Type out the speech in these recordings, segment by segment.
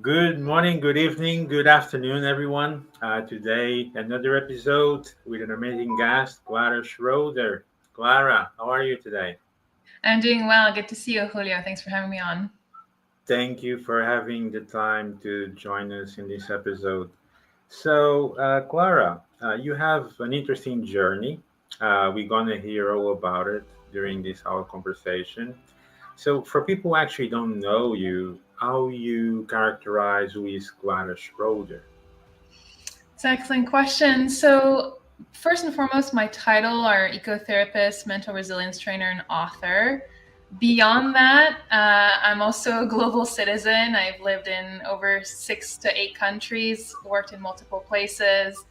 Good morning, good evening, good afternoon, everyone. Today, another episode with an amazing guest, Clara Schroeder. Clara, how are you today? I'm doing well. Good to see you, Julio. Thanks for having me on. Thank you for having the time to join us in this episode. So, Clara, you have an interesting journey. We're going to hear all about it during this our conversation. So, for people who actually don't know you, how you characterize who is Clara Schroeder? It's an excellent question. So, first and foremost, my title are ecotherapist, mental resilience trainer, and author. Beyond that, I'm also a global citizen. I've lived in over 6 to 8 countries, worked in multiple places,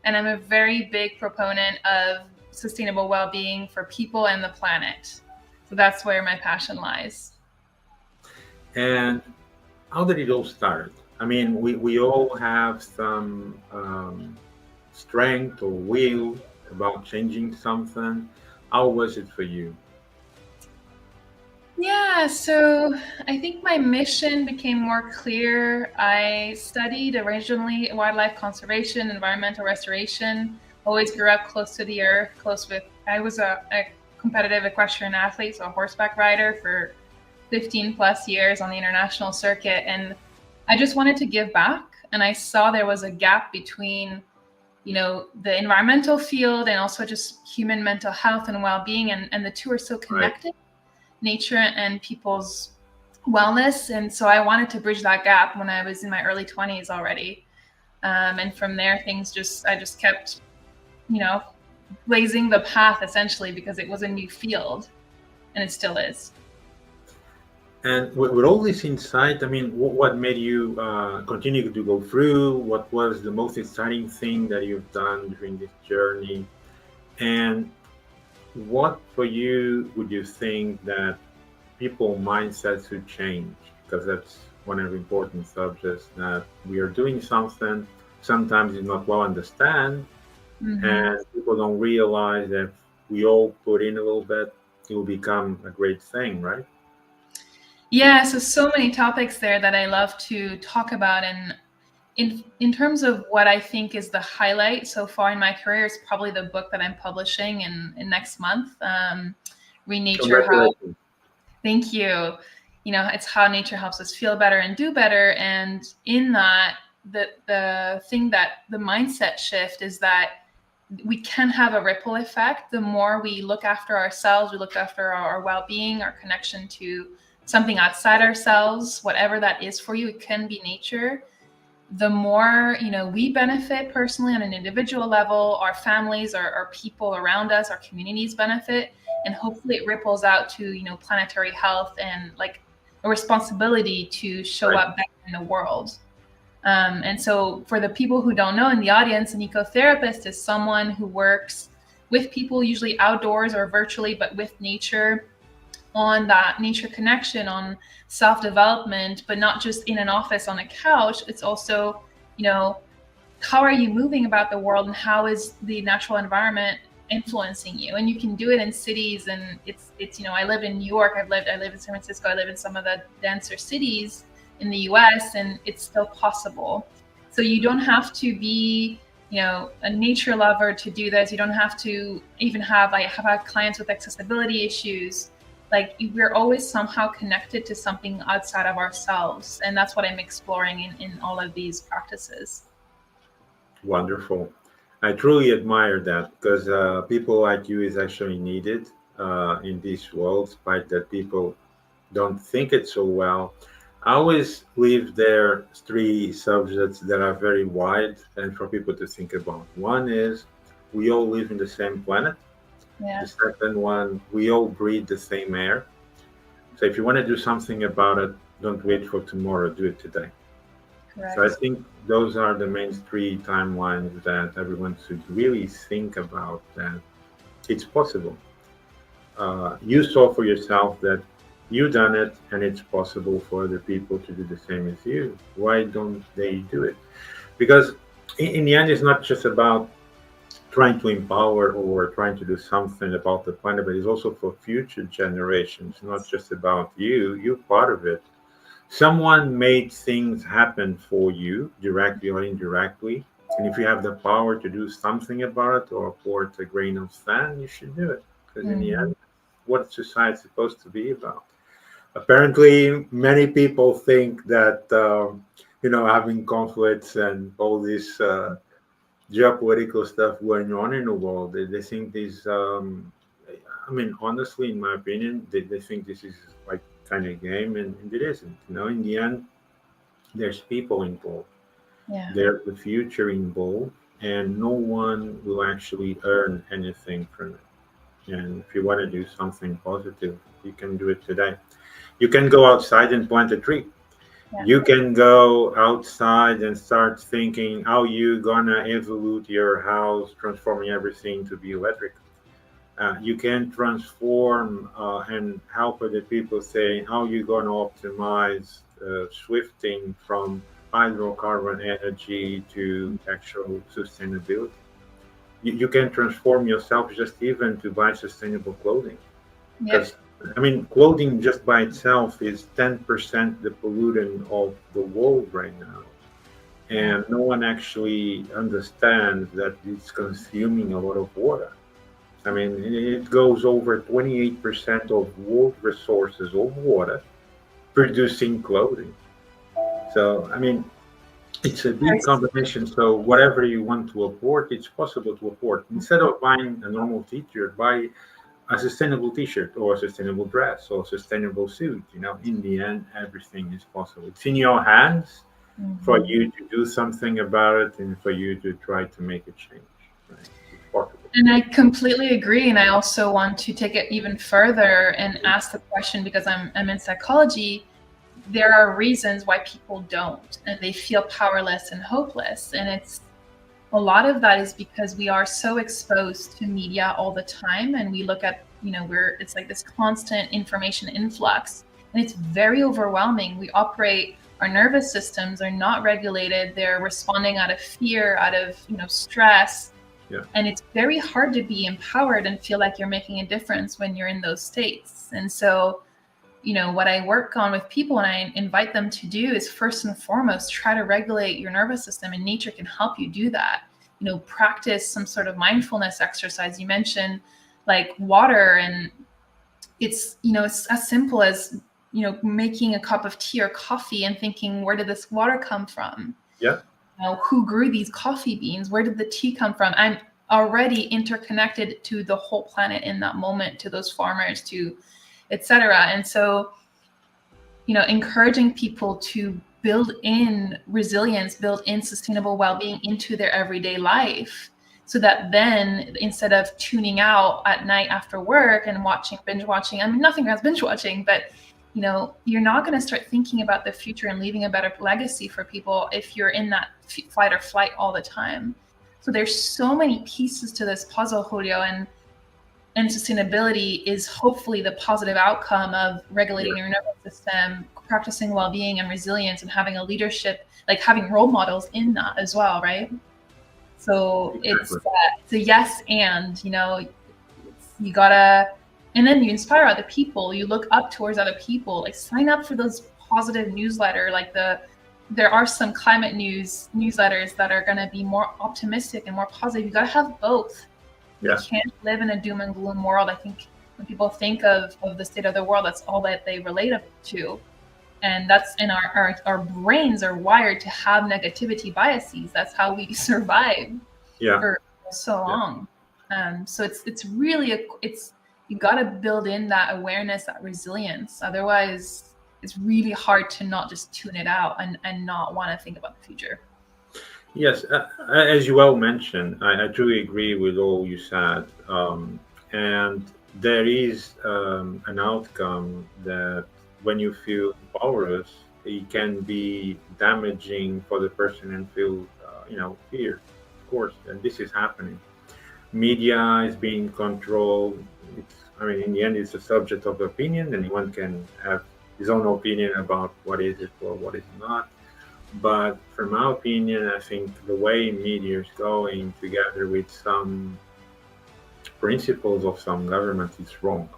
and I'm a very big proponent of sustainable well-being for people and the planet. So that's where my passion lies. And how did it all start? I mean, we all have some strength or will about changing something. How was it for you? Yeah, so I think my mission became more clear. I studied originally wildlife conservation, environmental restoration, always grew up close to the earth, I was a competitive equestrian athlete, so a horseback rider for 15 plus years on the international circuit. And I just wanted to give back. And I saw there was a gap between the environmental field and also just human mental health and well-being, and the two are so Right. connected, nature and people's wellness. And so I wanted to bridge that gap when I was in my early 20s already. And from there, I just kept, you know, blazing the path essentially, because it was a new field and it still is. And with all this insight, I mean, what made you continue to go through? What was the most exciting thing that you've done during this journey? And what for you would you think that people mindsets should change? Because that's one of the important subjects that we are doing something. Sometimes it's not well understand, Mm-hmm. and people don't realize that we all put in a little bit, it will become a great thing, right? Yeah, so many topics there that I love to talk about. And in terms of what I think is the highlight so far in my career is probably the book that I'm publishing in next month, Renature How. Congratulations. Thank you. It's how nature helps us feel better and do better. And in that, the thing that the mindset shift is that we can have a ripple effect. The more we look after ourselves, we look after our well-being, our connection to something outside ourselves, whatever that is for you. It can be nature. The more we benefit personally on an individual level, our families, our people around us, our communities benefit, and hopefully it ripples out to planetary health and like a responsibility to show Right. up better in the world. And so for the people who don't know in the audience, an ecotherapist is someone who works with people, usually outdoors or virtually, but with nature, on that nature connection, on self-development, but not just in an office on a couch. It's also, how are you moving about the world, and how is the natural environment influencing you? And you can do it in cities, and it's I live in New York, I live in San Francisco, I live in some of the denser cities in the US, and it's still possible. So you don't have to be a nature lover to do this. You don't have to even have had clients with accessibility issues. Like, we're always somehow connected to something outside of ourselves, and that's what I'm exploring in all of these practices. Wonderful. I truly admire that because people like you is actually needed in this world, despite that people don't think it so well. I always leave there three subjects that are very wide and for people to think about. One is we all live in the same planet. The Yeah, second one, we all breathe the same air. So if you want to do something about it, don't wait for tomorrow, do it today. So I correct. think those are the main three timelines that everyone should really think about, that it's possible. You saw for yourself that you done it and it's possible for other people to do the same as you. Why don't they do it? Because in the end, it's not just about trying to empower or trying to do something about the planet, but it's also for future generations, not just about you. You're part of it. Someone made things happen for you, directly or indirectly. And if you have the power to do something about it or put a grain of sand, you should do it. Because in the Mhm. end, what society is supposed to be about. Apparently, many people think that, having conflicts and all this geopolitical stuff going on in the world, they think this, I mean, honestly, in my opinion, they think this is like kind of game, and it isn't. In the end, there's people involved, Yeah. there's the future involved, and no one will actually earn anything from it. And if you want to do something positive, you can do it today. You can go outside and plant a tree. Yeah. You can go outside and start thinking how you gonna evolve your house, transforming everything to be electric. You can transform and help other people saying how you gonna optimize shifting from hydrocarbon energy to actual sustainability. You can transform yourself just even to buy sustainable clothing. Yep. Because, I mean, clothing just by itself is 10% the pollutant of the world right now. Yeah. And no one actually understands that it's consuming a lot of water. I mean, it goes over 28% of world resources of water producing clothing. So, I mean, it's a big combination. So, whatever you want to afford, it's possible to afford. Instead of buying a normal t-shirt, buy a sustainable t-shirt or a sustainable dress or a sustainable suit. In the end, everything is possible. It's in your hands for Mhm. you to do something about it and for you to try to make a change. Right? It's possible. And I completely agree. And I also want to take it even further and ask the question, because I'm in psychology. There are reasons why people don't, and they feel powerless and hopeless. And it's a lot of that is because we are so exposed to media all the time, and we look at, it's like this constant information influx, and it's very overwhelming. We operate, our nervous systems are not regulated. They're responding out of fear, out of, stress. Yeah. And it's very hard to be empowered and feel like you're making a difference when you're in those states. And so, what I work on with people and I invite them to do is, first and foremost, try to regulate your nervous system, and nature can help you do that. Practice some sort of mindfulness exercise. You mentioned like water, and it's as simple as making a cup of tea or coffee and thinking, where did this water come from? Yeah. Who grew these coffee beans? Where did the tea come from? I'm already interconnected to the whole planet in that moment, to those farmers, to etc. And so, encouraging people to build in resilience, build in sustainable well-being into their everyday life, so that then, instead of tuning out at night after work and binge watching, I mean, nothing against binge watching, but you're not going to start thinking about the future and leaving a better legacy for people if you're in that fight or flight all the time. So there's so many pieces to this puzzle, Julio, and sustainability is hopefully the positive outcome of regulating your nervous system, practicing well-being and resilience, and having a leadership, like having role models in that as well, right? So Exactly. it's a yes, and you gotta, and then you inspire other people. You look up towards other people. Like, sign up for those positive newsletter. There are some climate newsletters that are gonna be more optimistic and more positive. You gotta have both. Yeah. We can't live in a doom and gloom world. I think when people think of the state of the world, that's all that they relate to. And that's in our brains are wired to have negativity biases. That's how we survive Yeah. for so long. So it's really you got to build in that awareness, that resilience. Otherwise, it's really hard to not just tune it out and not want to think about the future. Yes, as you well mentioned, I truly agree with all you said. And there is an outcome that when you feel powerless, it can be damaging for the person and feel, fear, of course. And this is happening. Media is being controlled. I mean, in the end, it's a subject of opinion. Anyone can have his own opinion about what is it or what is not. But from my opinion, I think the way media is going together with some principles of some government is wrong.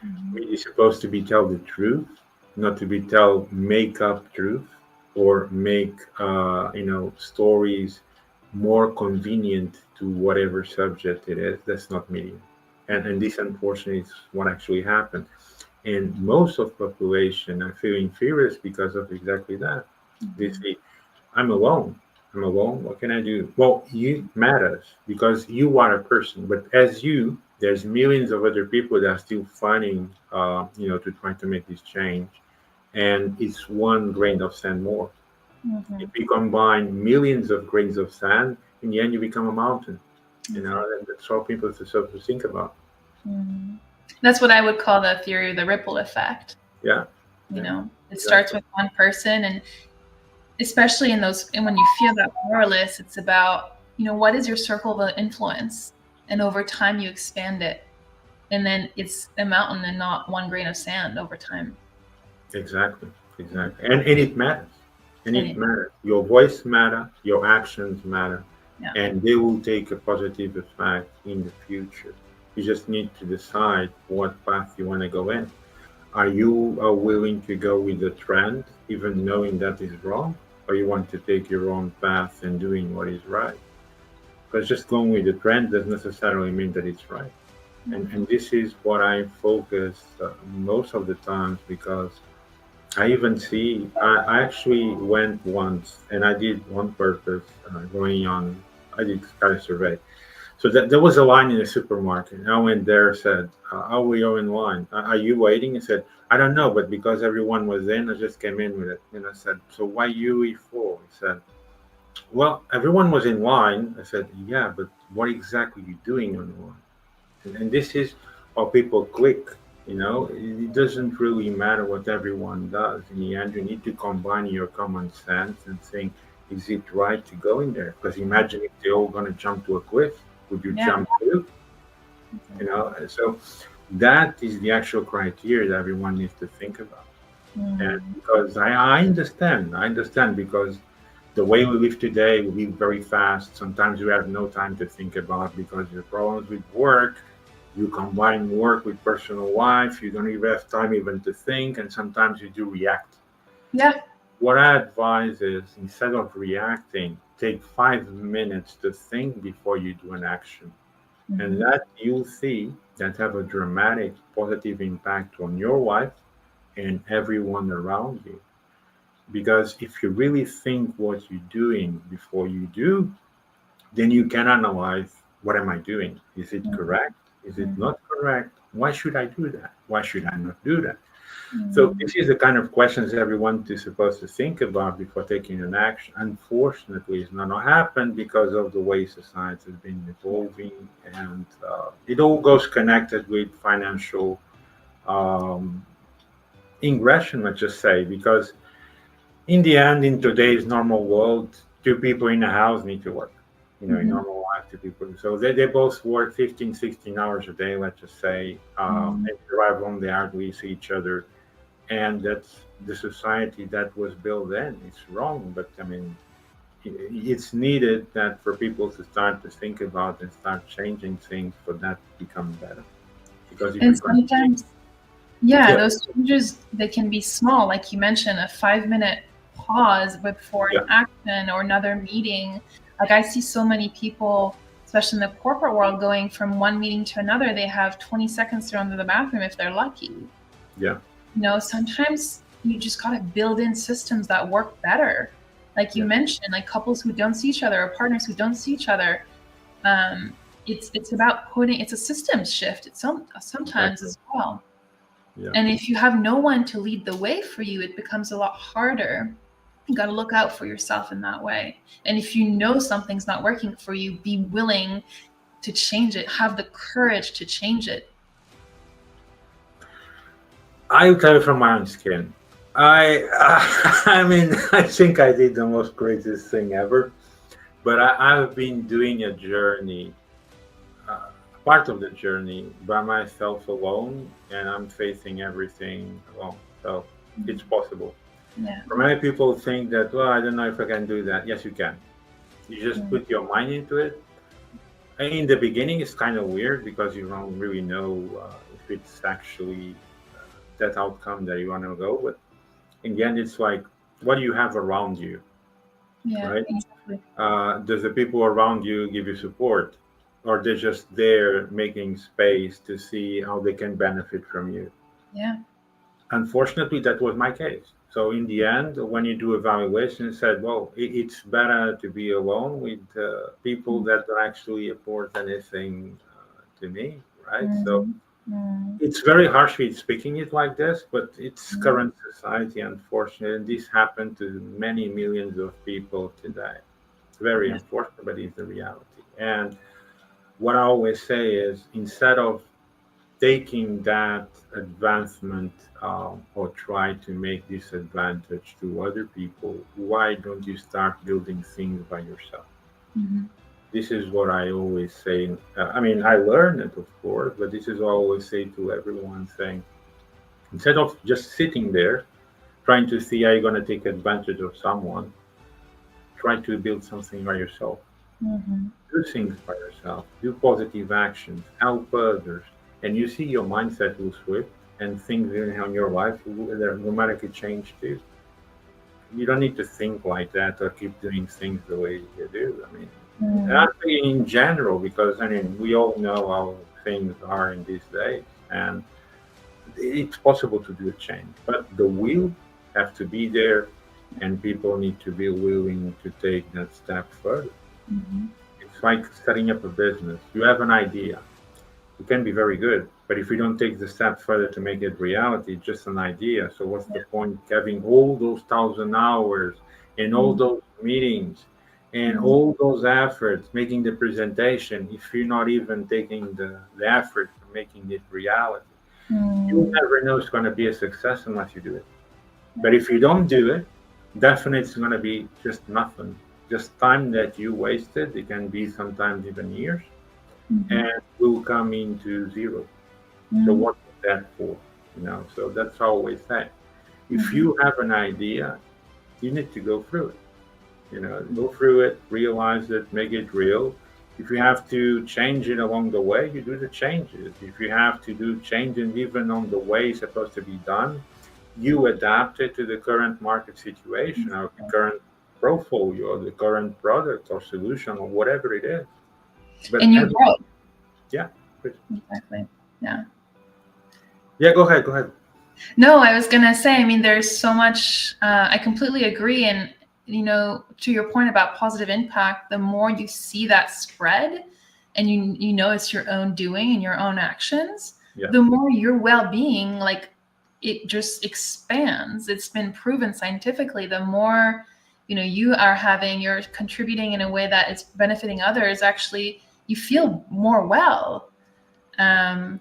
Mhm. Media is supposed to be tell the truth, not to be tell make up truth or make stories more convenient to whatever subject it is. That's not media, and this unfortunately is what actually happened. And most of population are feeling furious because of exactly that. They Mhm. say, I'm alone. I'm alone. What can I do? Well, you matters because you are a person. But as you, there's millions of other people that are still fighting, to try to make this change. And it's one grain of sand more. If Mhm. you combine millions of grains of sand, in the end, you become a mountain. Exactly. And that's all people have to think about. Mhm. That's what I would call the theory of the ripple effect. Yeah, You yeah, know, it starts exactly. with one person, and especially in those, and when you feel that powerless, it's about, what is your circle of influence? And over time, you expand it. And then it's a mountain and not one grain of sand over time. Exactly, exactly. And it matters. And And it it, matters. Your voice matter, your actions matter, yeah. and they will take a positive effect in the future. You just need to decide what path you want to go in. Are you willing to go with the trend, even knowing that is wrong, or you want to take your own path and doing what is right? Because just going with the trend doesn't necessarily mean that it's right. And this is what I focus most of the times because I even see, I actually went once and I did on purpose going on, I did kind of survey. So that there was a line in the supermarket. And I went there, said, "Are we all in line? Are you waiting?" I said, "I don't know, but because everyone was in, I just came in with it." And I said, "So why you for?" He said, "Well, everyone was in line." I said, "Yeah, but what exactly are you doing on the line?" And this is how people click. It doesn't really matter what everyone does. In the end, you need to combine your common sense and think, is it right to go in there? Because imagine if they're all going to jump to a cliff. Would you Yeah. jump too? And so that is the actual criteria that everyone needs to think about. And Mhm. because I understand because the way we live today, we live very fast. Sometimes you have no time to think about because your problems with work, you combine work with personal life, you don't even have time even to think, and sometimes you do react. Yeah. What I advise is instead of reacting, take 5 minutes to think before you do an action. And Mhm. that you'll see that have a dramatic positive impact on your life and everyone around you. Because if you really think what you're doing before you do, then you can analyze, what am I doing? Is it correct? Is it Mhm. not correct? Why should I do that? Why should I not do that? So Mhm. this is the kind of questions everyone is supposed to think about before taking an action. Unfortunately, it's not happen because of the way society has been evolving, and it all goes connected with financial um, ingression, let's just say, because in the end, in today's normal world, two people in a house need to work. In Mhm. normal life, two people. So they both work 15, 16 hours a day, let's just say, Mhm. and arrive home, they hardly see each other. And that's the society that was built in. It's wrong, but I mean, it's needed that for people to start to think about and start changing things for that to become better. Because if And we continue, sometimes, yeah, yeah, those changes, they can be small. Like you mentioned, a 5-minute pause before an yeah, action or another meeting. Like I see so many people, especially in the corporate world, going from one meeting to another. They have 20 seconds to run to the bathroom if they're lucky. yeah, Sometimes you just got to build in systems that work better. Like you yeah, mentioned, like couples who don't see each other or partners who don't see each other. Um, it's about putting, it's a systems shift. It's sometimes exactly, as well. yeah. And if you have no one to lead the way for you, it becomes a lot harder. You got to look out for yourself in that way. And if you know something's not working for you, be willing to change it. Have the courage to change it. I'll tell you from my own skin. I, I mean, I think I did the most craziest thing ever. But I've been doing a journey, part of the journey by myself alone, and I'm facing everything alone. So it's possible. Yeah. For many people think that, well, I don't know if I can do that. Yes, you can. You just Mm. put your mind into it. And in the beginning, it's kind of weird because you don't really know if it's actually that outcome that you want to go with. In the end, it's like, what do you have around you, Yeah, right? exactly. Does the people around you give you support? Or they're just there making space to see how they can benefit from you? Yeah. Unfortunately, that was my case. So in the end, when you do evaluation, it said, well, it's better to be alone with people that don't actually support anything to me, right? So Mm, mm, it's very harsh with speaking it like this, but it's mm. current society, unfortunately. And this happened to many millions of people today. It's very Yes. unfortunate, but it's the reality. And what I always say is, instead of taking that advancement or try to make this advantage to other people, why don't you start building things by yourself? Mhm. This is what I always say. I mean, I learned it, of course, but this is what I always say to everyone, saying, instead of just sitting there trying to see how you're going to take advantage of someone, try to build something by yourself. Mhm. Do things by yourself. Do positive actions. Help others. And you see your mindset will shift and things in your life will dramatically change too. You don't need to think like that or keep doing things the way you do. I mean, Mm. actually in general, because I mean, we all know how things are in these days, and it's possible to do a change, but the will have to be there, and people need to be willing to take that step further. Mhm. It's like setting up a business. You have an idea. It can be very good, but if you don't take the step further to make it reality, it's just an idea. So what's the Yeah. point having all those 1,000 hours and all Mm. those meetings and Mm. all those efforts making the presentation if you're not even taking the effort to making it reality? You Mm. never know it's going to be a success unless you do it. But if you don't do it, definitely it's going to be just nothing. Just time that you wasted. It can be sometimes even years, Mhm. and will come into zero. So Mm. what is that for? So that's how I always say. If Mhm. you have an idea, you need to go through it. Go through it, realize it, make it real. If you have to change it along the way, you do the changes. If you have to do changes even on the way it's supposed to be done, you adapt it to the current market situation or the current portfolio or the current product or solution or whatever it is. But And you grow. yeah, please. Exactly. Yeah. Yeah, go ahead, go ahead. No, I was gonna say, I mean, there's so much, I completely agree. And, to your point about positive impact, the more you see that spread and you know it's your own doing and your own actions, Yeah. the more your well-being, like, it just expands. It's been proven scientifically. The more, you're contributing in a way that it's benefiting others, actually, you feel more well. Um,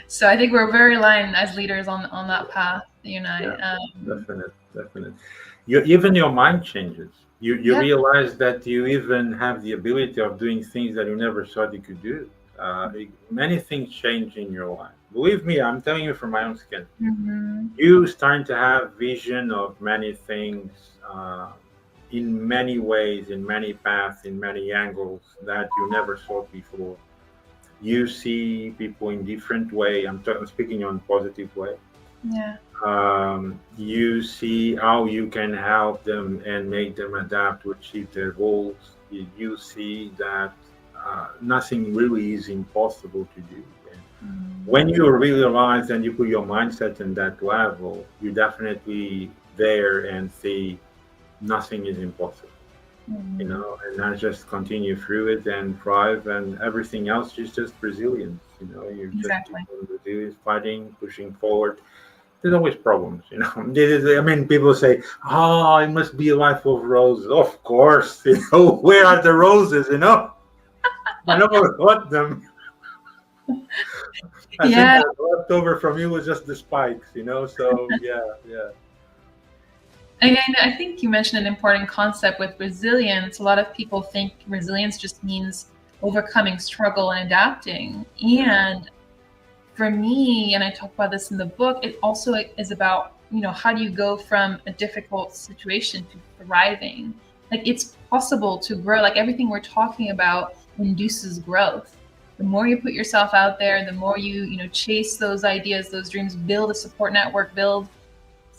So I think we're very aligned as leaders on that path, you and I. Yeah, definite, definite. Even your mind changes. You Yeah. realize that you even have the ability of doing things that you never thought you could do. Many things change in your life. Believe me, I'm telling you from my own skin. Mhm. You starting to have vision of many things in many ways, in many paths, in many angles that you never saw before. You see people in different way. I'm speaking on positive way. Yeah. You see how you can help them and make them adapt to achieve their goals. You see that nothing really is impossible to do. And Mm. when you realize and you put your mindset in that level, you definitely there and see nothing is impossible. Mhm. And not just continue through it and thrive, and everything else is just resilience. You just keep Exactly. on resilience, fighting, pushing forward. There's always problems. I mean, people say, "Oh, it must be a life of roses." Of course, where are the roses? I never got them. I think Yeah. the leftover from you was just the spikes. So yeah, yeah, And I think you mentioned an important concept with resilience. A lot of people think resilience just means overcoming struggle and adapting. yeah, And for me, and I talk about this in the book, it also is about, how do you go from a difficult situation to thriving? Like, it's possible to grow. Like, everything we're talking about induces growth. The more you put yourself out there, the more you chase those ideas, those dreams, build a support network, build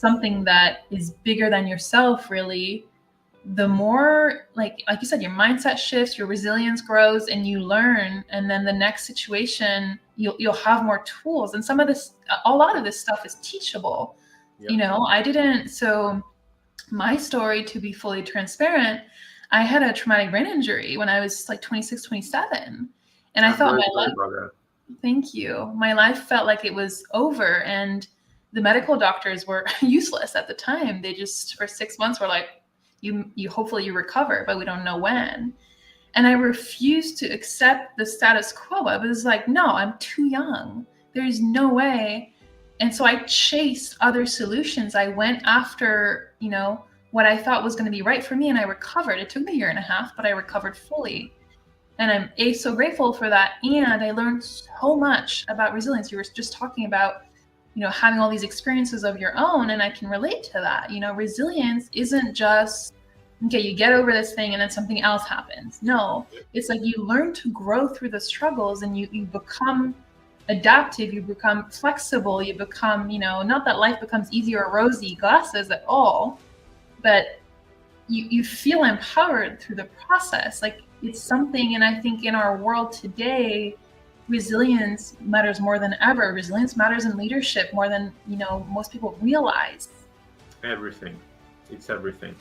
something that is bigger than yourself, really, the more, like you said, your mindset shifts, your resilience grows, and you learn. And then the next situation, you'll have more tools. And a lot of this stuff is teachable. Yeah. So my story, to be fully transparent, I had a traumatic brain injury when I was like 26, 27. And I I'm thought very my sorry life, about that. thank you. My life felt like it was over. And the medical doctors were useless at the time. They just, for 6 months, were like, you hopefully you recover, but we don't know when. And I refused to accept the status quo. I was like, no, I'm too young. There's no way. And so I chased other solutions. I went after, what I thought was going to be right for me, and I recovered. It took me a year and a half, but I recovered fully. And I'm so grateful for that. And I learned so much about resilience. You were just talking about, having all these experiences of your own, and I can relate to that. Resilience isn't just, okay, you get over this thing and then something else happens. No, it's like you learn to grow through the struggles, and you become adaptive, you become flexible, you become, not that life becomes easy or rosy glasses at all, but you feel empowered through the process. Like, it's something, and I think in our world today, resilience matters more than ever. Resilience matters in leadership more than, most people realize. Everything. It's everything.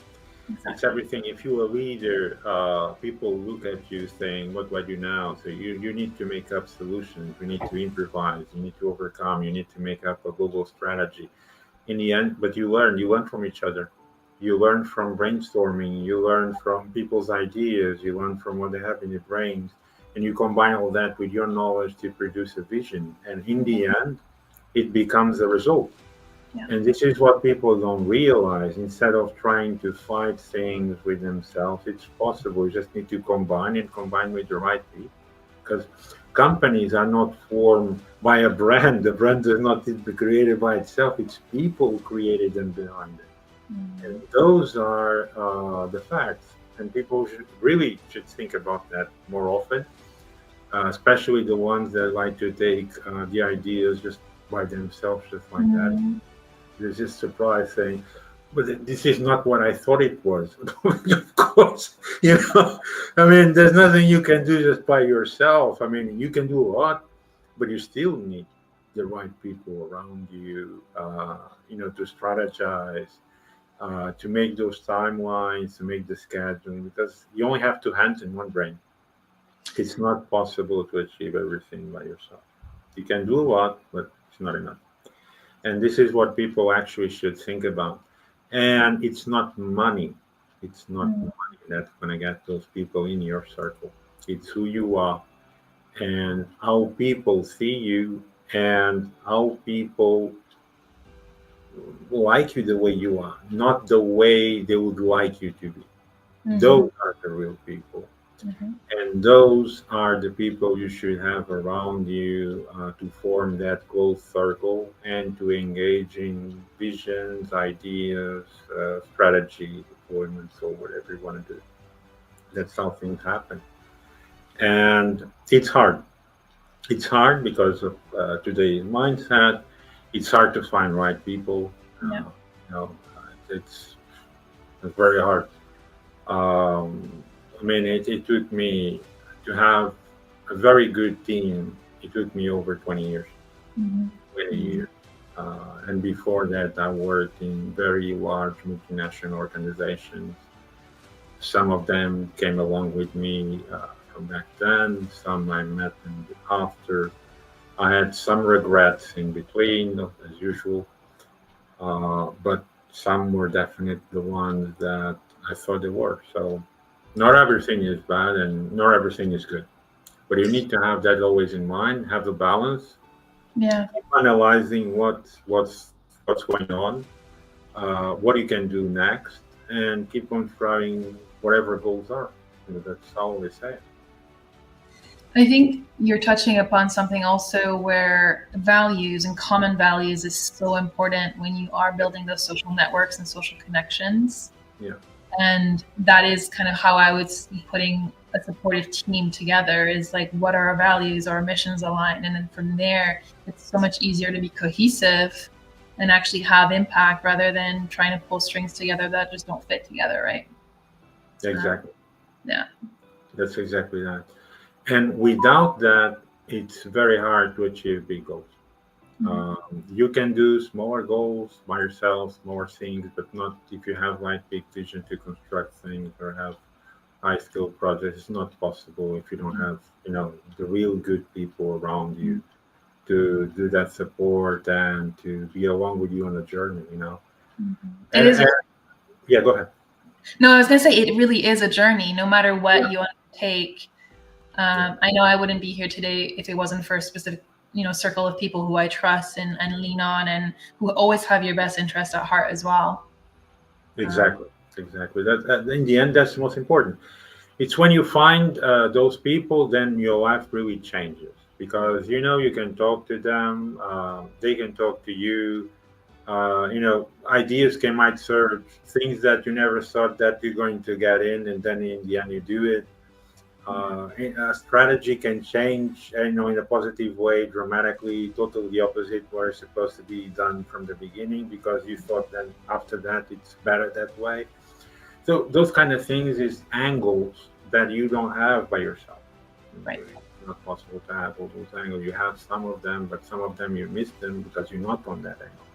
Exactly. It's everything. If you're a leader, people look at you saying, "What do I do now?" So you need to make up solutions. You need to improvise. You need to overcome. You need to make up a global strategy. In the end, but you learn from each other. You learn from brainstorming. You learn from people's ideas. You learn from what they have in their brains, and you combine all that with your knowledge to produce a vision. And in the end, it becomes a result. Yeah. And this is what people don't realize. Instead of trying to fight things with themselves, it's possible. You just need to combine and combine with the right people. Because companies are not formed by a brand. The brand is not created by itself. It's people who created them behind it. And those are the facts. And people should think about that more often, especially the ones that like to take the ideas just by themselves, just like that. They're just surprised saying, but this is not what I thought it was. Of course, I mean, there's nothing you can do just by yourself. I mean, you can do a lot, but you still need the right people around you, to strategize, to make those timelines, to make the scheduling, because you only have two hands and one brain. It's not possible to achieve everything by yourself. You can do a lot, but it's not enough. And this is what people actually should think about. And it's not money. It's not money that's going to get those people in your circle. It's who you are and how people see you and how people like you the way you are, not the way they would like you to be. Those are the real people. And those are the people you should have around you to form that growth circle and to engage in visions, ideas, strategy, deployments, or whatever you want to do. That's how things happen. And it's hard. It's hard because of today's mindset. It's hard to find right people. Yeah. It's very hard. I mean, it took me to have a very good team. It took me over 20 years, 20 years. And before that, I worked in very large multinational organizations. Some of them came along with me from back then. Some I met them after. I had some regrets in between, as usual. But some were definitely the ones that I thought they were. So not everything is bad and not everything is good. But you need to have that always in mind, have a balance, Yeah. keep analyzing what's going on, what you can do next, and keep on trying whatever goals are. That's how they say it. I think you're touching upon something also where values and common values is so important when you are building those social networks and social connections. Yeah. And that is kind of how I would be putting a supportive team together, is like, what are our values, our missions align? And then from there, it's so much easier to be cohesive and actually have impact rather than trying to pull strings together that just don't fit together, right? Exactly. Yeah. That's exactly that. And without that, it's very hard to achieve big goals. You can do smaller goals by yourself, smaller things, but not if you have like big vision to construct things or have high skill projects. It's not possible if you don't have, the real good people around you to do that support and to be along with you on the journey. It And, is. and yeah, go ahead. No, I was going to say it really is a journey, no matter what you undertake. I know I wouldn't be here today if it wasn't for a specific, circle of people who I trust and lean on, and who always have your best interest at heart as well. Exactly. That in the end, that's the most important. It's when you find those people, then your life really changes because you can talk to them, they can talk to you. Ideas can might serve things that you never thought that you're going to get in, and then in the end you do it. A strategy can change, in a positive way, dramatically, totally the opposite what it's supposed to be done from the beginning because you thought then after that it's better that way. So those kind of things is angles that you don't have by yourself. Right. It's not possible to have all those angles. You have some of them, but some of them you miss them because you're not on that angle.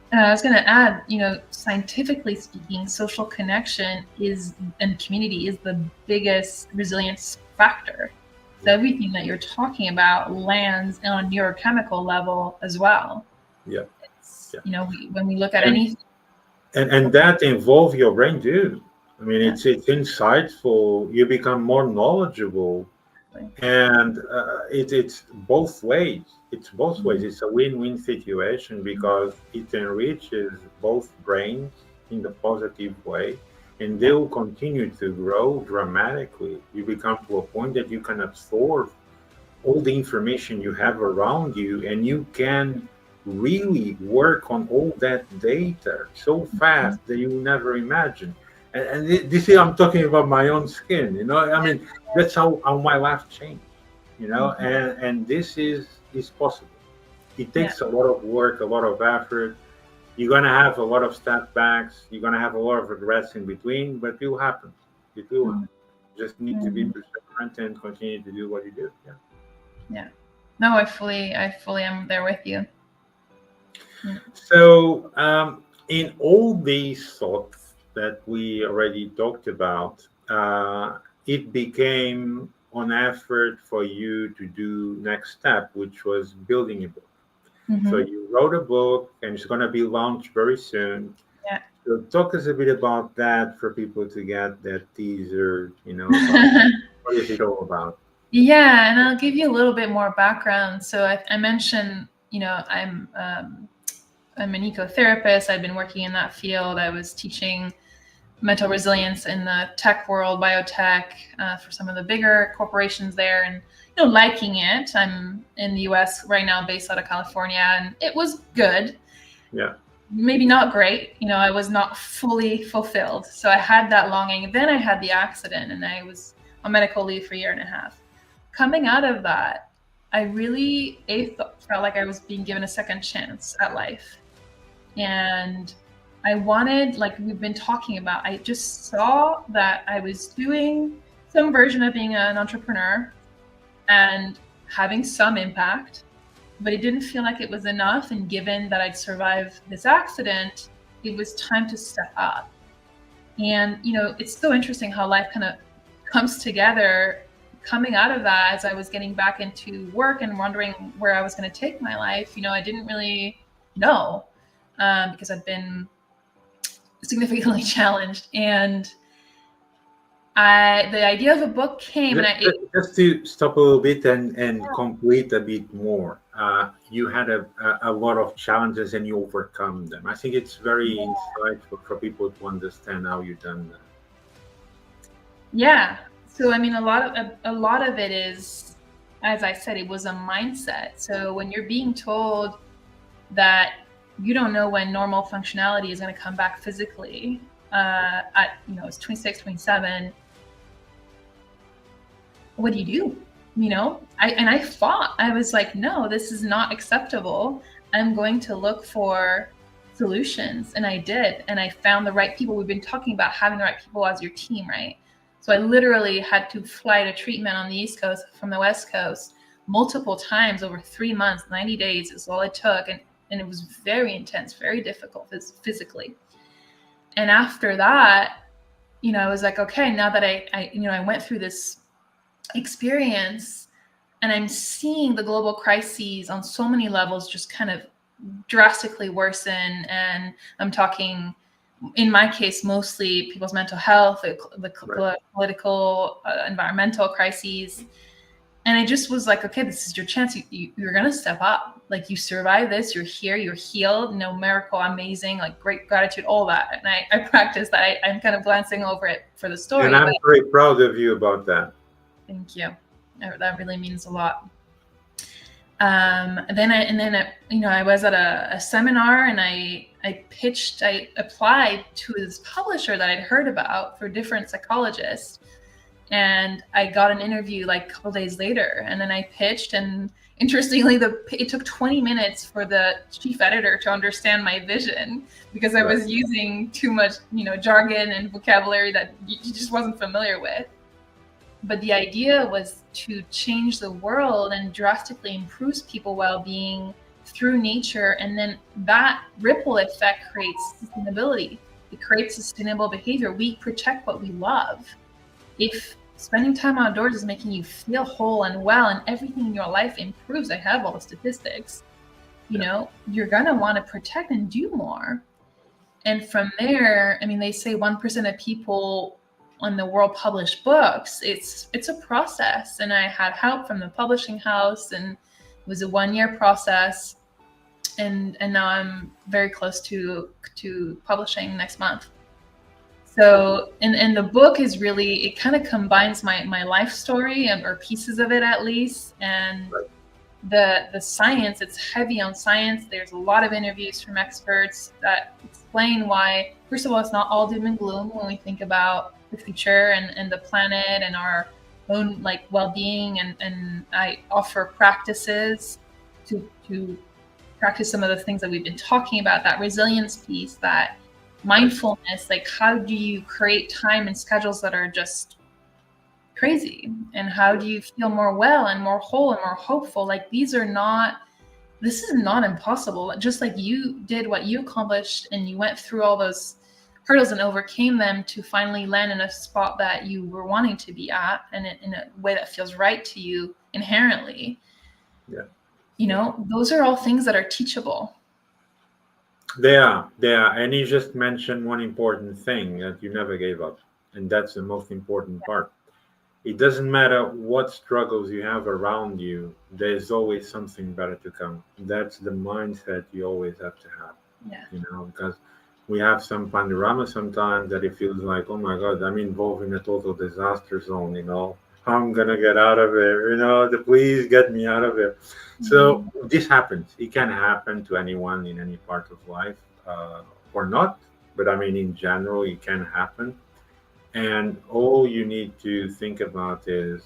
And I was going to add, scientifically speaking, social connection and community is the biggest resilience factor. So everything that you're talking about lands on a neurochemical level as well. Yeah. When we look at anything. And that involves your brain too. I mean, it's insightful. You become more knowledgeable, and it's both ways. It's both ways. It's a win-win situation because it enriches both brains in the positive way, and they will continue to grow dramatically. You become to a point that you can absorb all the information you have around you, and you can really work on all that data so fast that you never imagine. And this is I'm talking about my own skin. I mean, that's how my life changed. And this is possible. It takes a lot of work, a lot of effort. You're gonna have a lot of setbacks. You're gonna have a lot of regrets in between, but it will happen. It will happen. Just need to be perseverant and continue to do what you do. Yeah. No, I fully am there with you. So, in all these thoughts that we already talked about, it became an effort for you to do next step, which was building a book. So you wrote a book, and it's going to be launched very soon. Yeah. So talk us a bit about that for people to get that teaser. What is it all about? Yeah, and I'll give you a little bit more background. So I mentioned, I'm an ecotherapist. I've been working in that field. I was teaching mental resilience in the tech world, biotech, for some of the bigger corporations there, and liking it. I'm in the US right now, based out of California, and it was good. Yeah. Maybe not great. I was not fully fulfilled. So I had that longing. Then I had the accident, and I was on medical leave for a year and a half. Coming out of that, I really felt like I was being given a second chance at life. And I wanted, like we've been talking about, I just saw that I was doing some version of being an entrepreneur and having some impact, but it didn't feel like it was enough. And given that I'd survived this accident, it was time to step up. And, it's so interesting how life kind of comes together. Coming out of that, as I was getting back into work and wondering where I was going to take my life, I didn't really know. Because I've been significantly challenged, and the idea of a book came. Just to stop a little bit and complete a bit more. You had a lot of challenges and you overcome them. I think it's very insightful for people to understand how you've done that. Yeah. So I mean, a lot of it is, as I said, it was a mindset. So when you're being told that you don't know when normal functionality is going to come back physically, it's 26, 27. What do you do? I fought. I was like, no, this is not acceptable. I'm going to look for solutions. And I did. And I found the right people. We've been talking about having the right people as your team, right? So I literally had to fly to treatment on the East Coast from the West Coast multiple times over 3 months, 90 days is all it took. And it was very intense, very difficult physically. And after that, I was like, okay, now that I went through this experience and I'm seeing the global crises on so many levels just kind of drastically worsen. And I'm talking, in my case, mostly people's mental health, the political, environmental crises. And I just was like, okay, this is your chance. You're going to step up. Like, you survive this, you're here, you're healed, no miracle, amazing, like great gratitude, all that. And I practice that. I'm kind of glancing over it for the story. And I'm very proud of you about that. Thank you. That really means a lot. Then I was at a seminar and I applied to this publisher that I'd heard about for different psychologists. And I got an interview like a couple days later, and then I pitched, and interestingly, it took 20 minutes for the chief editor to understand my vision, because I was using too much, jargon and vocabulary that he just wasn't familiar with. But the idea was to change the world and drastically improve people's well-being through nature, and then that ripple effect creates sustainability. It creates sustainable behavior. We protect what we love. If spending time outdoors is making you feel whole and well and everything in your life improves, I have all the statistics, you're going to want to protect and do more. And from there, they say 1% of people on the world publish books. It's a process. And I had help from the publishing house, and it was a 1-year process. And now I'm very close to publishing next month. So, and the book is really, it kind of combines my life story, or pieces of it at least, and the science. It's heavy on science. There's a lot of interviews from experts that explain why, first of all, it's not all doom and gloom when we think about the future and the planet and our own well-being. And I offer practices to practice some of the things that we've been talking about, that resilience piece, that mindfulness, how do you create time and schedules that are just crazy, and how do you feel more well and more whole and more hopeful? This is not impossible. Just like you did what you accomplished, and you went through all those hurdles and overcame them to finally land in a spot that you were wanting to be at, and in a way that feels right to you inherently. Those are all things that are teachable. They are. And you just mentioned one important thing, that you never gave up. And that's the most important part. It doesn't matter what struggles you have around you, there's always something better to come. That's the mindset you always have to have. Because we have some panorama sometimes that it feels like, oh my God, I'm involved in a total disaster zone, I'm going to get out of it, please get me out of it. So this happens. It can happen to anyone in any part of life, or not. But in general, it can happen. And all you need to think about is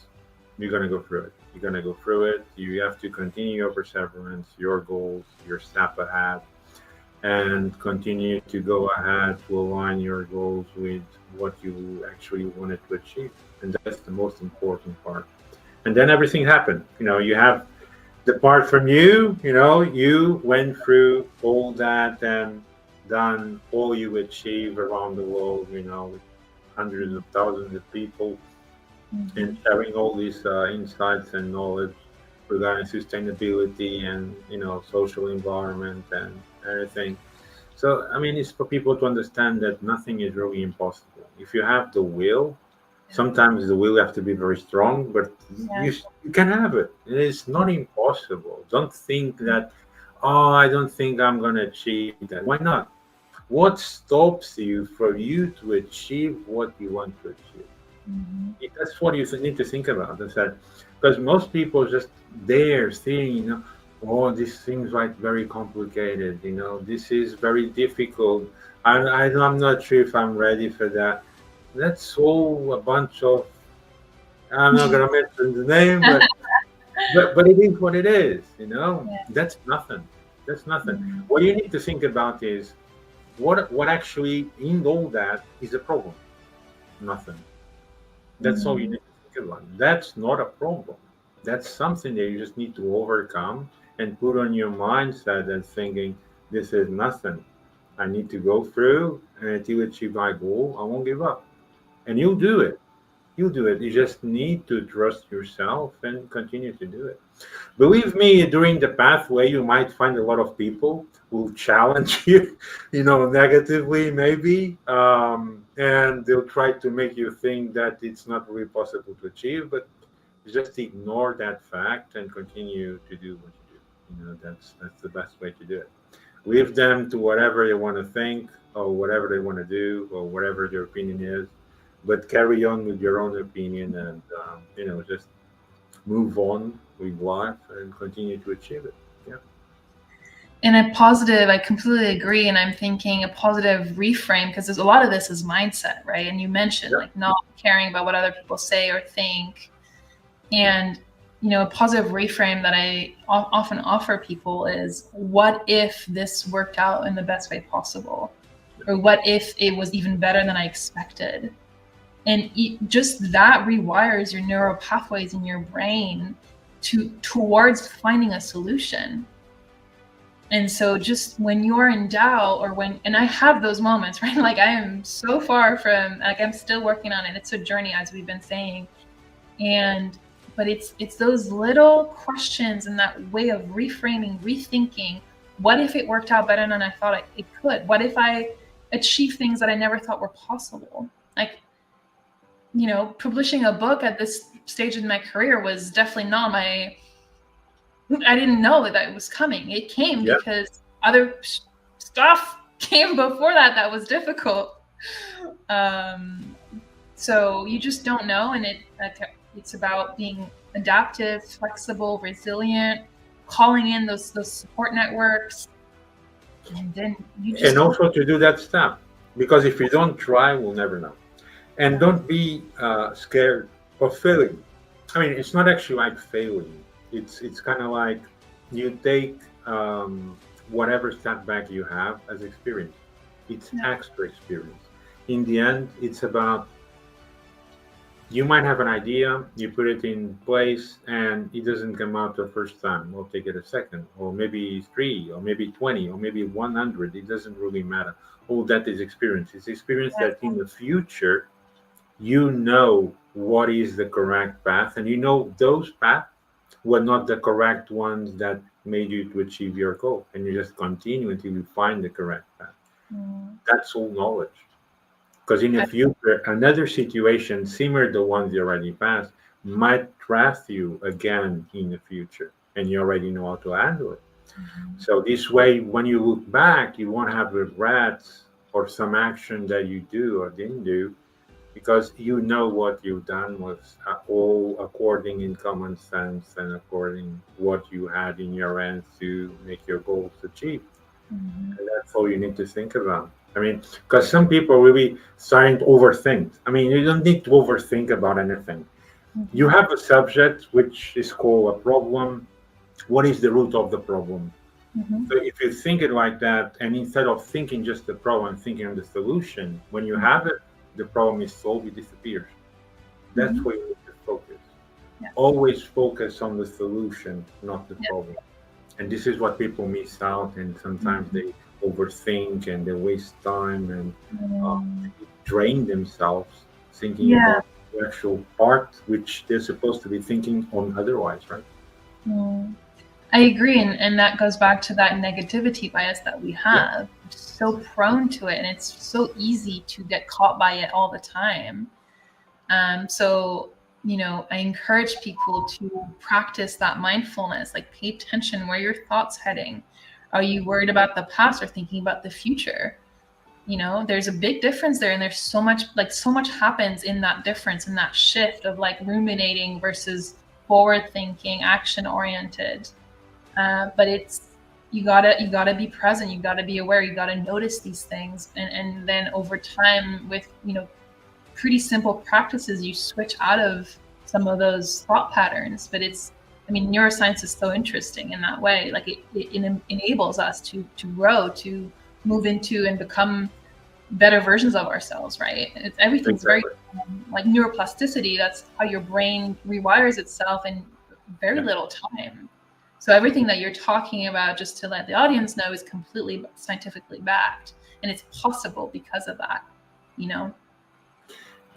you're going to go through it. You're going to go through it. You have to continue your perseverance, your goals, your step ahead, and continue to go ahead to align your goals with what you actually wanted to achieve. And that's the most important part. And then everything happened. You have the part from you, you went through all that and done all you achieve around the world, with hundreds of thousands of people, and sharing all these insights and knowledge regarding sustainability and, social environment and everything. So, it's for people to understand that nothing is really impossible. If you have the will, sometimes the will have to be very strong, but you can have it. It is not impossible. Don't think that, I don't think I'm going to achieve that. Why not? What stops you from you to achieve what you want to achieve? That's what you need to think about. Is that, because most people just there seeing, this seems like very complicated. This is very difficult. I'm not sure if I'm ready for that. That's all a bunch of, I'm not going to mention the name, but but it is what it is, you know. Yeah. That's nothing. That's nothing. Mhm. What you need to think about is what actually in all that is a problem. Nothing. That's all you Mhm. need to think about. That's not a problem. That's something that you just need to overcome and put on your mindset and thinking, this is nothing. I need to go through, and until I achieve my goal, I won't give up. And you'll do it. You'll do it. You just need to trust yourself and continue to do it. Believe me, during the pathway, you might find a lot of people who challenge you, negatively, maybe, and they'll try to make you think that it's not really possible to achieve. But just ignore that fact and continue to do what you do. That's the best way to do it. Leave them to whatever they want to think or whatever they want to do or whatever their opinion is, but carry on with your own opinion and just move on with life and continue to achieve it. Yeah. And a positive, I completely agree. And I'm thinking a positive reframe, because there's a lot of this is mindset, right? And you mentioned Yeah. like not caring about what other people say or think. And, a positive reframe that I often offer people is, what if this worked out in the best way possible? Or what if it was even better than I expected? And just that rewires your neural pathways in your brain towards finding a solution. And so just when you're in doubt and I have those moments, right? Like I am so far from, like I'm still working on it. It's a journey, as we've been saying. But it's those little questions and that way of reframing, rethinking, what if it worked out better than I thought it could? What if I achieved things that I never thought were possible? Like, publishing a book at this stage in my career was definitely not I didn't know that it was coming. It came Yeah. because other stuff came before that was difficult. So you just don't know, and it's about being adaptive, flexible, resilient, calling in those support networks, and then you And just also to do that step, because if you don't try, we'll never know. And don't be scared of failing. I mean, it's not actually like failing. It's kind of like you take whatever setback you have as experience. It's yeah. extra experience. In the end, it's about you might have an idea, you put it in place, and it doesn't come out the first time. We'll take it a second, or maybe three, or maybe 20, or maybe 100. It doesn't really matter. All that is experience. It's experience that in the future, you know what is the correct path, and you know those paths were not the correct ones that made you to achieve your goal, and you just continue until you find the correct path. Mm. That's all knowledge. Because in the future, another situation similar to the ones you already passed might trust you again in the future, and you already know how to handle it. Mhm. So this way, when you look back, you won't have regrets or some action that you do or didn't do, because you know what you've done was all according in common sense and according what you had in your hands to make your goals achieved. Mhm. And that's all you need to think about. I mean, because some people really starting to overthink. I mean, you don't need to overthink about anything. You Mhm. have a subject which is called a problem. What is the root of the problem? Mhm. So if you think it like that, and instead of thinking just the problem, thinking of the solution, when you have it, the problem is solved, it disappears. That's Mhm. where you need to focus. Yeah. Always focus on the solution, not the Yeah. problem. And this is what people miss out, and sometimes Mhm. they overthink and they waste time and uh, Mm. drain themselves thinking Yeah. about the actual part which they're supposed to be thinking on otherwise, right? Mm. I agree, and that goes back to that negativity bias that we Yeah. have. We're so prone to it, and it's so easy to get caught by it all the time. So I encourage people to practice that mindfulness, like pay attention where your thoughts heading. Are you worried about the past or thinking about the future? There's a big difference there, and there's so much happens in that difference, in that shift of like ruminating versus forward thinking, action oriented. But you gotta be present, you gotta be aware, you gotta notice these things, and then over time with pretty simple practices, you switch out of some of those thought patterns. But it's I mean, neuroscience is so interesting in that way. Like it enables us to grow, to move into and become better versions of ourselves, right? Everything's very like neuroplasticity. That's how your brain rewires itself in very little time. So everything that you're talking about, just to let the audience know, is completely scientifically backed, and it's possible because of that, you know.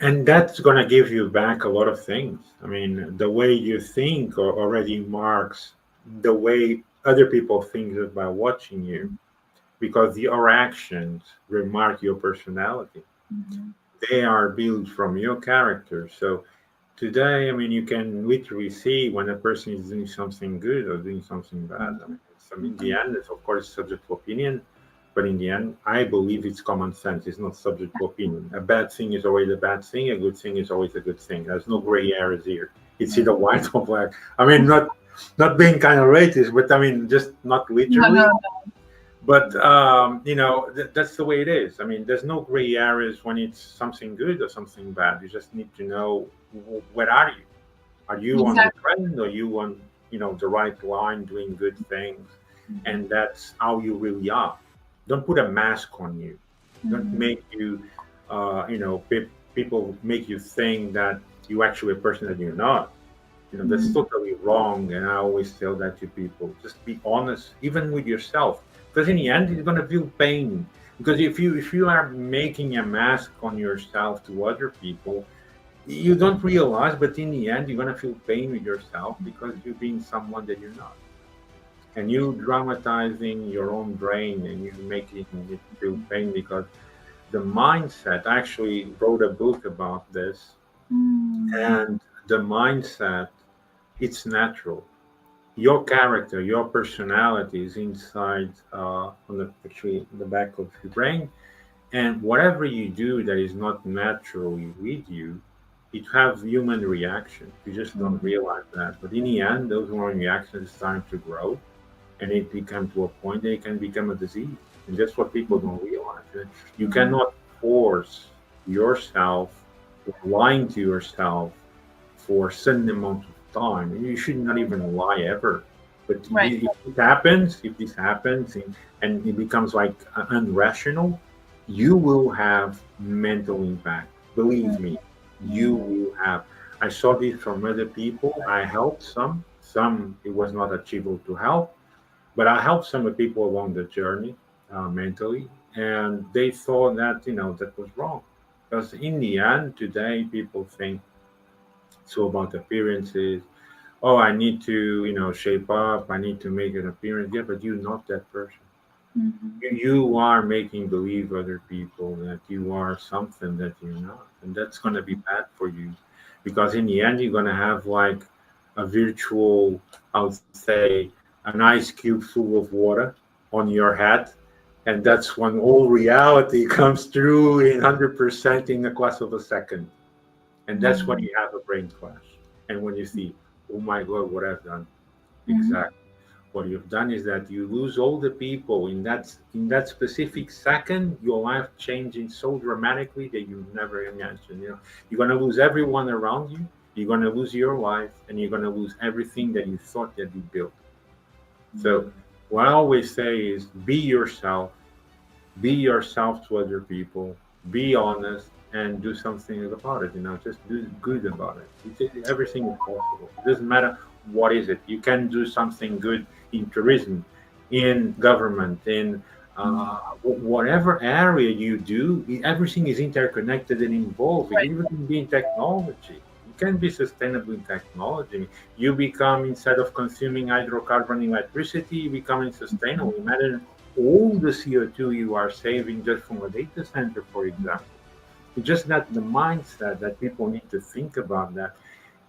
And that's going to give you back a lot of things. I mean, the way you think already marks the way other people think about watching you, because your actions remark your personality. Mm-hmm. They are built from your character. So today, I mean, you can literally see when a person is doing something good or doing something bad. I mean, in the end, it's of course subject to opinion, but in the end, I believe it's common sense. It's not subject to opinion. A bad thing is always a bad thing. A good thing is always a good thing. There's no gray areas here. It's either white or black. I mean, not being kind of racist, but I mean, just not literally. No. But you know, that's the way it is. I mean, there's no gray areas when it's something good or something bad. You just need to know what are you? Are you on the trend, or you on, you know, the right line, doing good things? And that's how you really are. Don't put a mask on you. Don't make you, you know, people make you think that you're actually a person that you're not. You know, that's totally wrong. And I always tell that to people. Just be honest, even with yourself. Because in the end, you're going to feel pain. Because if you are making a mask on yourself to other people, you don't realize, but in the end, you're going to feel pain with yourself because you're being someone that you're not. And you dramatizing your own brain, and you're making it feel pain because the mindset. I actually wrote a book about this, and the mindset, it's natural. Your character, your personality is inside, on the actually the back of your brain, and whatever you do that is not naturally with you, it have human reaction. You just don't realize that. But in the end, those human reactions start to grow, and it become to a point that it can become a disease. And that's what people don't realize. You cannot force yourself, lying to yourself for a certain amount of time. You should not even lie ever. But if this happens and it becomes like unrational, you will have mental impact. Believe me, you will have. I saw this from other people. I helped some it was not achievable to help, but I helped some of people along the journey, mentally, and they thought that, you know, that was wrong. Because in the end, today people think so about appearances. Oh, I need to, you know, shape up. I need to make an appearance. Yeah, but you're not that person. You are making believe other people that you are something that you're not, and that's going to be bad for you, because in the end you're going to have like a virtual, I would say, an ice cube full of water on your head, and that's when all reality comes through in 100% in the course of a second, and that's when you have a brain crash, and when you see, oh my God, what I've done. Exactly. What you've done is that you lose all the people in that specific second. Your life changing so dramatically that you never imagined. You know, you're gonna lose everyone around you. You're gonna lose your life, and you're gonna lose everything that you thought that you built. So, what I always say is, be yourself. Be yourself to other people. Be honest and do something about it. You know, just do good about it. Everything is possible. It doesn't matter what is it. You can do something good in tourism, in government, in whatever area you do. Everything is interconnected and involved. It even be in technology. You can be sustainable in technology. You become, instead of consuming hydrocarbon electricity, you become sustainable. Imagine all the CO2 you are saving just from a data center, for example. It's just that the mindset that people need to think about, that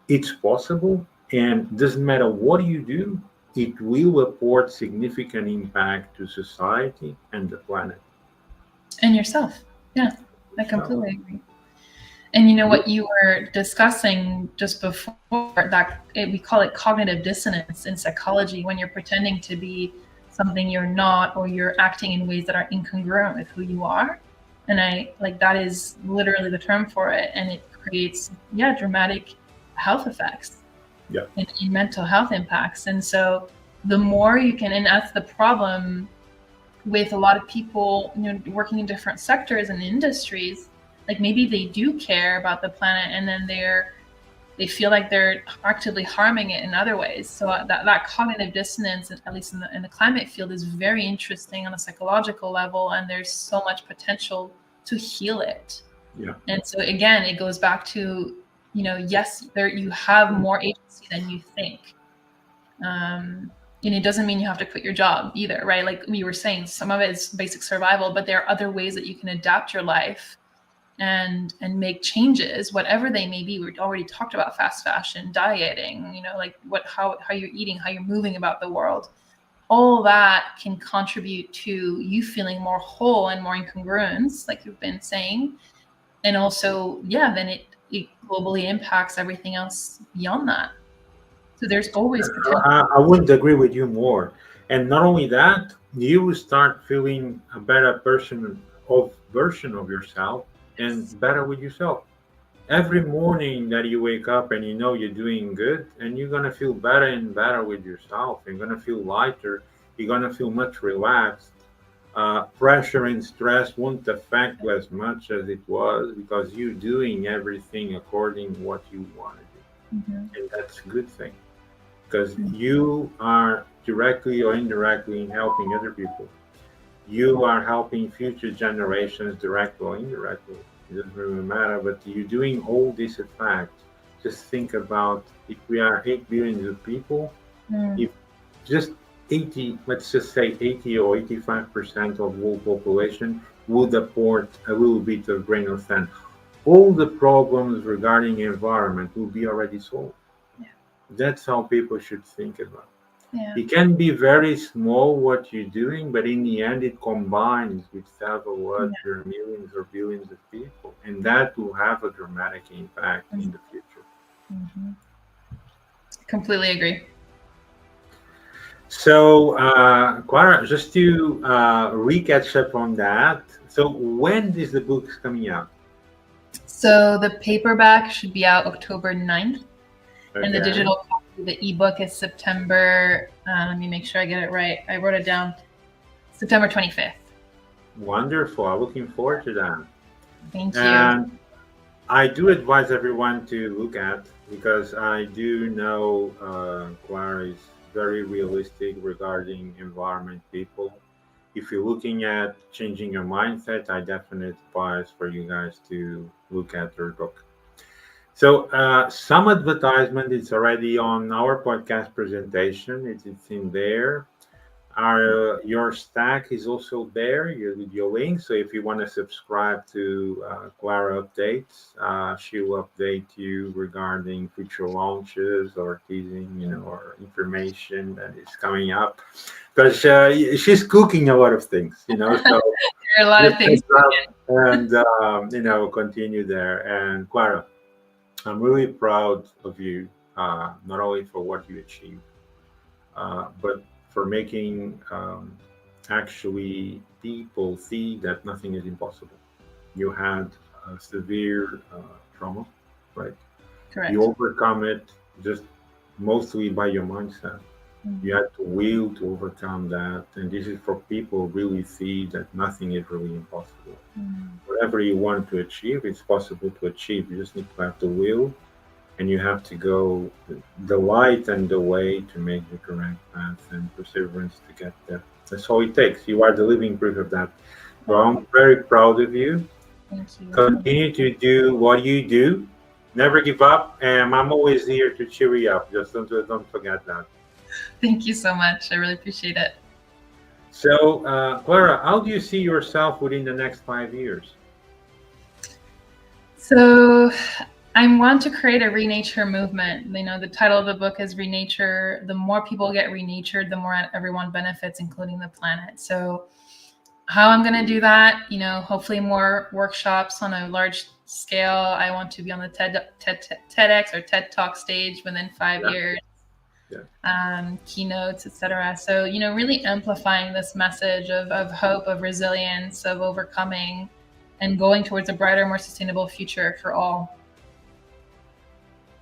it's possible, and doesn't matter what you do, it will report significant impact to society and the planet. And yourself. Yeah, I completely agree. And you know what you were discussing just before, that we call it cognitive dissonance in psychology, when you're pretending to be something you're not, or you're acting in ways that are incongruent with who you are. And that is literally the term for it. And it creates, dramatic health effects. Yeah. in mental health impacts. And so the more you can, and that's the problem with a lot of people, working in different sectors and industries, like maybe they do care about the planet, and then they feel like they're actively harming it in other ways. So that cognitive dissonance, at least in the climate field, is very interesting on a psychological level, and there's so much potential to heal it. Yeah. And so again, it goes back to, yes, you have more agency than you think. And it doesn't mean you have to quit your job either, right? Like we were saying, some of it is basic survival, but there are other ways that you can adapt your life and make changes, whatever they may be. We already talked about fast fashion, dieting, like how you're eating, how you're moving about the world. All that can contribute to you feeling more whole and more in congruence, like you've been saying. And also, then it globally impacts everything else beyond that. So there's always potential. I wouldn't agree with you more. And not only that, you will start feeling a better version of yourself and better with yourself. Every morning that you wake up and you know you're doing good, and you're gonna feel better and better with yourself. You're gonna feel lighter. You're gonna feel much relaxed. Pressure and stress won't affect you as much as it was because you're doing everything according to what you want to do. Mm-hmm. And that's a good thing because you are directly or indirectly helping other people. You are helping future generations directly or indirectly. It doesn't really matter, but you're doing all this effect. Just think about if we are 8 billion of people, if just 80, let's just say 80 or 85% of world population would apport a little bit of grain of sand, all the problems regarding environment will be already solved. Yeah. That's how people should think about it. Yeah. It can be very small what you're doing, but in the end, it combines with several other millions or billions of people, and that will have a dramatic impact in the future. Mm-hmm. Completely agree. So, Clara, just to recatch up on that. So, when is the book coming out? So the paperback should be out October 9th, and the Okay. digital copy, the ebook, is September. Let me make sure I get it right. I wrote it down. September 25th. Wonderful. I'm looking forward to that. Thank you. And I do advise everyone to look at, because I do know Clara is very realistic regarding environment people. If you're looking at changing your mindset, I definitely advise for you guys to look at her book. So some advertisement is already on our podcast presentation. It's in there. Your stack is also there, your link. So if you want to subscribe to Clara updates, she will update you regarding future launches or teasing, or information that is coming up. Because she's cooking a lot of things, So there are a lot of things. And continue there. And Clara, I'm really proud of you, not only for what you achieved, but for making actually people see that nothing is impossible. You had a severe trauma, right? Correct. You overcome it just mostly by your mindset. Mm-hmm. You had to will to overcome that. And this is for people who really see that nothing is really impossible. Mm-hmm. Whatever you want to achieve, it's possible to achieve. You just need to have the will, and you have to go the light and the way to make the correct path and perseverance to get there. That's all it takes. You are the living proof of that. So I'm very proud of you. Thank you. Continue to do what you do. Never give up. And I'm always here to cheer you up. Just don't forget that. Thank you so much. I really appreciate it. So, Clara, how do you see yourself within the next 5 years? So I want to create a renature movement. The title of the book is Renature. The more people get renatured, the more everyone benefits, including the planet. So how I'm going to do that, hopefully more workshops on a large scale. I want to be on the TEDx or TED Talk stage within 5 years. Yeah. Keynotes, etc. So, really amplifying this message of hope, of resilience, of overcoming, and going towards a brighter, more sustainable future for all.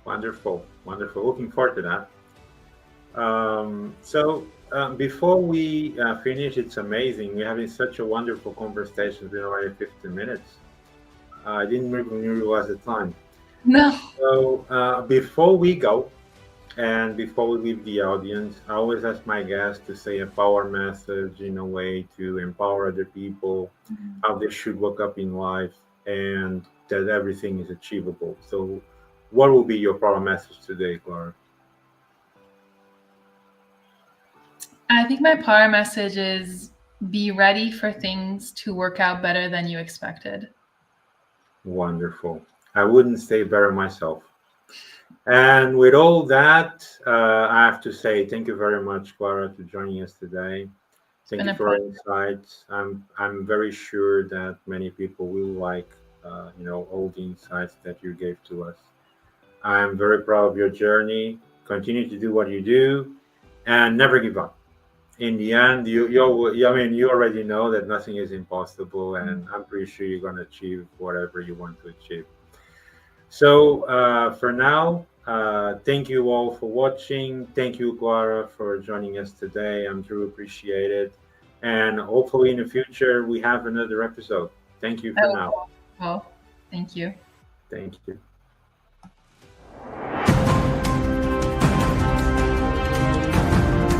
Wonderful. Wonderful. Looking forward to that. Before we finish, it's amazing. We're having such a wonderful conversation. It's been already 15 minutes. I didn't even realize the time. No. So before we go, and before we leave the audience, I always ask my guests to say a power message in a way to empower other people, how they should look up in life, and that everything is achievable. So, what will be your power message today, Clara? I think my power message is be ready for things to work out better than you expected. Wonderful. I wouldn't say better myself. And with all that, I have to say thank you very much, Clara, to joining us today. It's Thank been you a for pleasure. your insights. I'm very sure that many people will like all the insights that you gave to us. I'm very proud of your journey. Continue to do what you do, and never give up. In the end, I mean, you already know that nothing is impossible, and I'm pretty sure you're going to achieve whatever you want to achieve. So for now, thank you all for watching. Thank you, Clara, for joining us today. I'm truly appreciate it. And hopefully in the future, we have another episode. Thank you for now. Oh, well, thank you. Thank you.